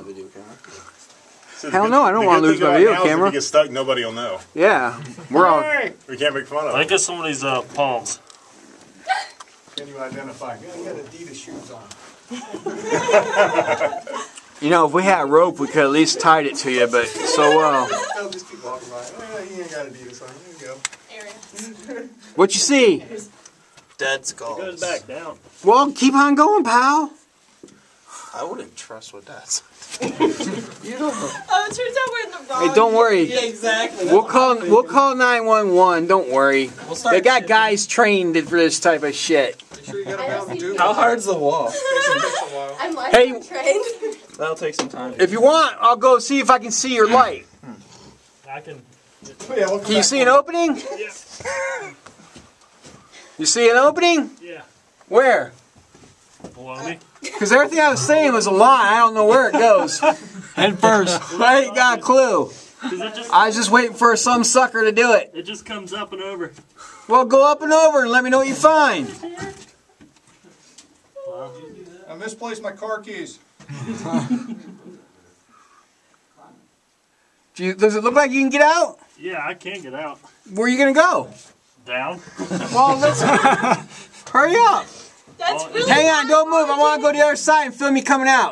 the video camera. So hell no, I don't want to lose my video camera. If you get stuck, nobody will know. Yeah, we're all. We can't make fun of it. Look at somebody's palms. Can you identify? Yeah, you got Adidas shoes on. You know, if we had rope, we could at least tied it to you, but so I'll just keep walking by. He ain't got Adidas on. Here you go. what you see? Dead skulls. It goes back down. Well, keep on going, pal. I wouldn't trust what that's. You don't know. Oh, it turns out we're in the wrong. Hey, don't worry. Yeah, exactly. We'll call 911. Don't worry. They got guys trained for this type of shit. Sure you got a Mountain Dew? How hard's the wall? I'm Hey, trained. That'll take some time. if you want, I'll go see if I can see your light. I can. Can you see an opening? Yeah. You see an opening? Yeah. Where? Below me. Because everything I was saying was a lie. I don't know where it goes. Head first. I ain't got a clue. I was just waiting for some sucker to do it. It just comes up and over. Well, go up and over and let me know what you find. I misplaced my car keys. Does it look like you can get out? Yeah, I can't get out. Where are you going to go? Down. Well, let's hurry up. That's really Hang on, don't move. I want to go to the other side and film you coming out.